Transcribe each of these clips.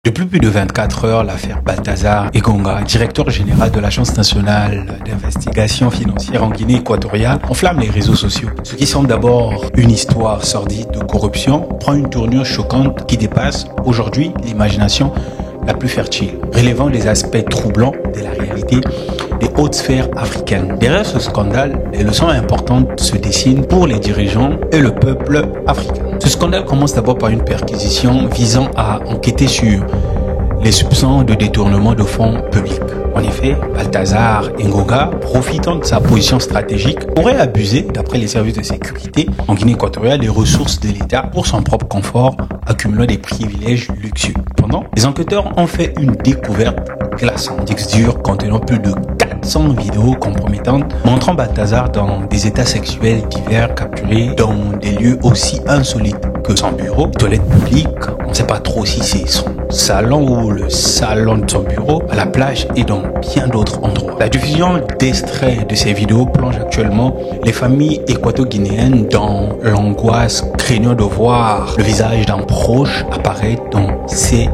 Depuis plus de 24 heures, l'affaire Balthazar Engonga, directeur général de l'Agence nationale d'investigation financière en Guinée équatoriale, enflamme les réseaux sociaux. Ce qui semble d'abord une histoire sordide de corruption prend une tournure choquante qui dépasse aujourd'hui l'imagination la plus fertile, relevant les aspects troublants de la réalité des hautes sphères africaines. Derrière ce scandale, des leçons importantes se dessinent pour les dirigeants et le peuple africain. Ce scandale commence d'abord par une perquisition visant à enquêter sur les soupçons de détournement de fonds publics. En effet, Balthazar Engonga, profitant de sa position stratégique, aurait abusé, d'après les services de sécurité en Guinée équatoriale, des ressources de l'État pour son propre confort, accumulant des privilèges luxueux. Pendant, les enquêteurs ont fait une découverte glaçante, disques durs contenant plus de 400 vidéos compromettantes montrant Balthazar dans des états sexuels divers capturés dans des lieux aussi insolites que son bureau, toilette publique, on ne sait pas trop si c'est son salon ou le salon de son bureau, à la plage et dans bien d'autres endroits. La diffusion d'extraits de ces vidéos plonge actuellement les familles équato-guinéennes dans l'angoisse, craignant de voir le visage d'un proche apparaître dans ces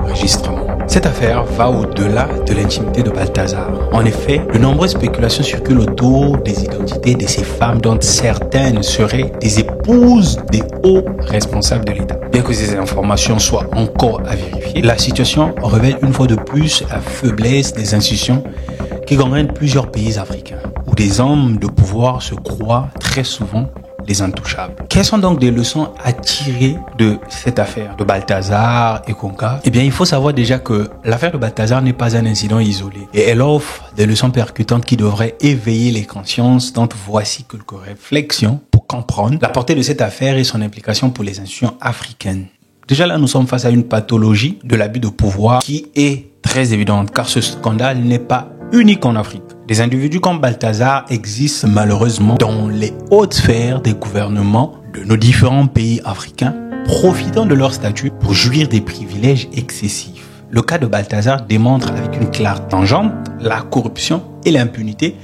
enregistrements. Cette affaire va au-delà de l'intimité de Balthazar. En effet, de nombreuses spéculations circulent autour des identités de ces femmes dont certaines seraient des épouses des hauts responsables de l'État. Bien que ces informations soient encore à vérifier, la situation révèle une fois de plus la faiblesse des institutions qui gangrènent plusieurs pays africains, où des hommes de pouvoir se croient très souvent des intouchables. Quelles sont donc des leçons à tirer de cette affaire de Balthazar Engonga? Eh bien, il faut savoir déjà que l'affaire de Balthazar n'est pas un incident isolé et elle offre des leçons percutantes qui devraient éveiller les consciences. Donc, voici quelques réflexions pour comprendre la portée de cette affaire et son implication pour les institutions africaines. Déjà là, nous sommes face à une pathologie de l'abus de pouvoir qui est très évidente car ce scandale n'est pas unique en Afrique. Des individus comme Balthazar existent malheureusement dans les hautes sphères des gouvernements de nos différents pays africains, profitant de leur statut pour jouir des privilèges excessifs. Le cas de Balthazar démontre avec une clarté tangente la corruption et l'impunité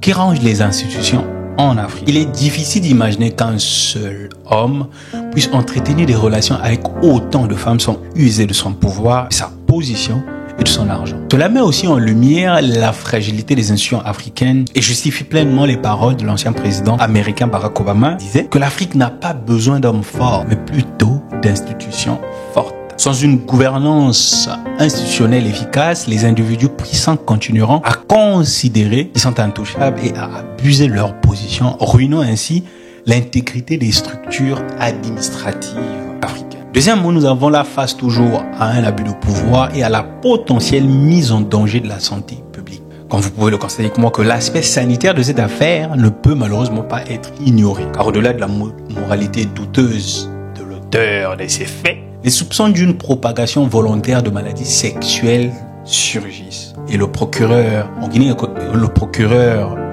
qui rangent les institutions en Afrique. Il est difficile d'imaginer qu'un seul homme puisse entretenir des relations avec autant de femmes sans user de son pouvoir, de sa position et de son argent. Cela met aussi en lumière la fragilité des institutions africaines et justifie pleinement les paroles de l'ancien président américain Barack Obama qui disait que l'Afrique n'a pas besoin d'hommes forts, mais plutôt d'institutions fortes. Sans une gouvernance institutionnelle efficace, les individus puissants continueront à considérer qu'ils sont intouchables et à abuser de leur position, ruinant ainsi l'intégrité des structures administratives africaines. Deuxièmement, nous avons là face toujours à un abus de pouvoir et à la potentielle mise en danger de la santé publique. Comme vous pouvez le constater avec moi, que l'aspect sanitaire de cette affaire ne peut malheureusement pas être ignoré. Car au-delà de la moralité douteuse de l'auteur de ces faits, les soupçons d'une propagation volontaire de maladies sexuelles surgissent. Et le procureur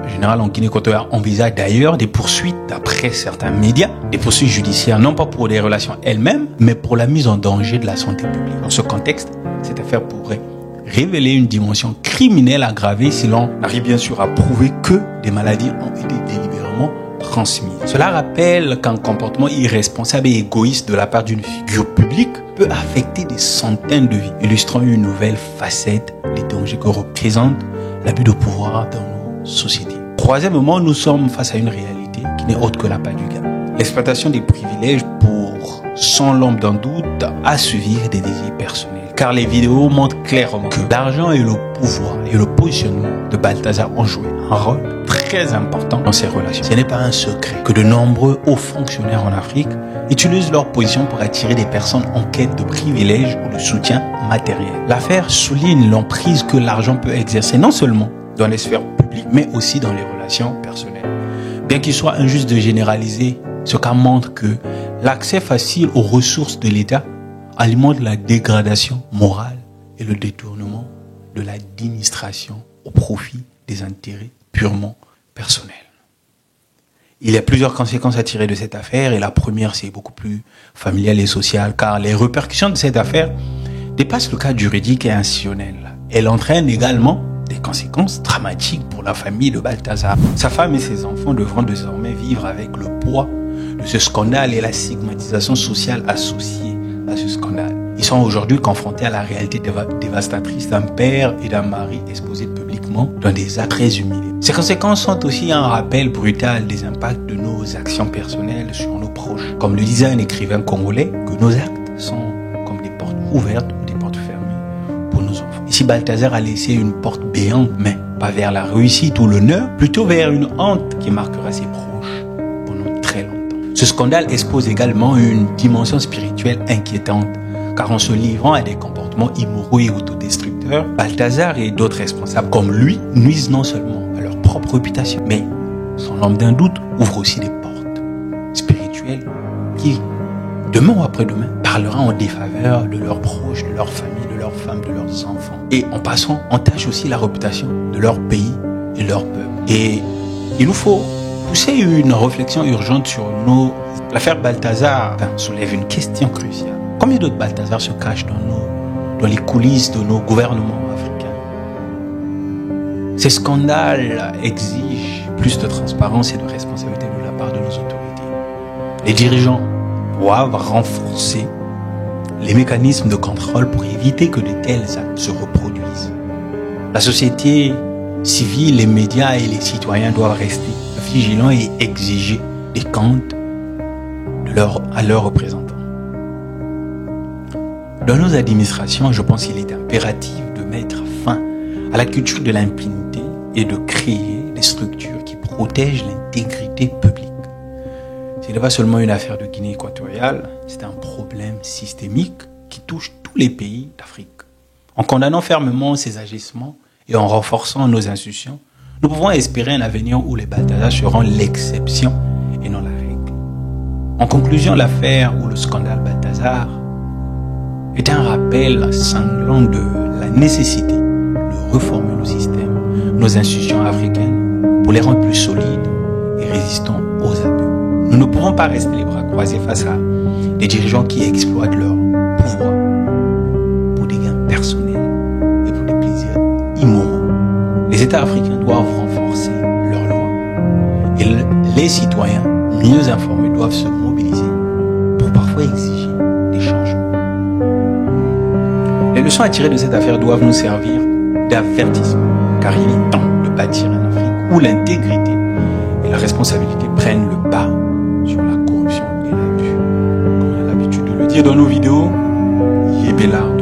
général en Guinée équatoriale envisage d'ailleurs des poursuites, d'après certains médias, des poursuites judiciaires, non pas pour des relations elles-mêmes, mais pour la mise en danger de la santé publique. Dans ce contexte, cette affaire pourrait révéler une dimension criminelle aggravée si l'on arrive bien sûr à prouver que des maladies ont été délibérément transmises. Cela rappelle qu'un comportement irresponsable et égoïste de la part d'une figure publique peut affecter des centaines de vies, illustrant une nouvelle facette des dangers que représente l'abus de pouvoir dans nos sociétés. Troisièmement, nous sommes face à une réalité qui n'est autre que la part du gain. L'exploitation des privilèges pour, sans l'ombre d'un doute, assouvir des désirs personnels. Car les vidéos montrent clairement que l'argent et le pouvoir et le positionnement de Balthazar ont joué un rôle très important dans ces relations. Ce n'est pas un secret que de nombreux hauts fonctionnaires en Afrique utilisent leur position pour attirer des personnes en quête de privilèges ou de soutien matériel. L'affaire souligne l'emprise que l'argent peut exercer non seulement dans les sphères publiques, mais aussi dans les relations personnelles. Bien qu'il soit injuste de généraliser, ce cas montre que l'accès facile aux ressources de l'État alimente la dégradation morale et le détournement de l'administration au profit des intérêts purement personnels. Il y a plusieurs conséquences à tirer de cette affaire et la première, c'est beaucoup plus familiale et sociale car les répercussions de cette affaire dépassent le cadre juridique et institutionnel. Elle entraîne également des conséquences dramatiques pour la famille de Balthazar. Sa femme et ses enfants devront désormais vivre avec le poids de ce scandale et la stigmatisation sociale associée à ce scandale. Ils sont aujourd'hui confrontés à la réalité dévastatrice d'un père et d'un mari exposés publiquement dans des actes très humiliants. Ces conséquences sont aussi un rappel brutal des impacts de nos actions personnelles sur nos proches. Comme le disait un écrivain congolais, que nos actes sont comme des portes ouvertes ou des portes fermées pour nos enfants. Ici, Balthazar a laissé une porte béante, mais pas vers la réussite ou l'honneur, plutôt vers une honte qui marquera ses proches pendant très longtemps. Ce scandale expose également une dimension spirituelle inquiétante, car en se livrant à des comportements immoraux et autodestructeurs, Balthazar et d'autres responsables comme lui nuisent non seulement à leur propre réputation, mais, sans l'ombre d'un doute, ouvrent aussi des portes spirituelles qui, demain ou après-demain, parlera en défaveur de leurs proches, de leurs familles, de leurs femmes, de leurs enfants. Et en passant, entache aussi la réputation de leur pays et leur peuple. Et il nous faut pousser une réflexion urgente sur l'affaire Balthazar soulève une question cruciale. Combien d'autres Balthazar se cachent dans les coulisses de nos gouvernements africains? Ces scandales exigent plus de transparence et de responsabilité de la part de nos autorités. Les dirigeants doivent renforcer les mécanismes de contrôle pour éviter que de tels actes se reproduisent. La société civile, les médias et les citoyens doivent rester vigilants et exiger des comptes à leurs représentants. Dans nos administrations, je pense qu'il est impératif de mettre fin à la culture de l'impunité et de créer des structures qui protègent l'intégrité publique. Ce n'est pas seulement une affaire de Guinée équatoriale, c'est un problème systémique qui touche tous les pays d'Afrique. En condamnant fermement ces agissements et en renforçant nos institutions, nous pouvons espérer un avenir où les Balthazar seront l'exception et non la règle. En conclusion, l'affaire ou le scandale Balthazar est un rappel sanglant de la nécessité de réformer nos systèmes, nos institutions africaines pour les rendre plus solides et résistants aux abus. Nous ne pouvons pas rester les bras croisés face à des dirigeants qui exploitent leur pouvoir pour des gains personnels et pour des plaisirs immoraux. Les États africains doivent renforcer leurs lois et les citoyens mieux informés doivent se mobiliser pour parfois exiger des changements. Les leçons à tirer de cette affaire doivent nous servir d'avertissement, car il est temps de bâtir une Afrique où l'intégrité et la responsabilité prennent le pas sur la corruption et l'abus. Comme on a l'habitude de le dire dans nos vidéos, Yébéla.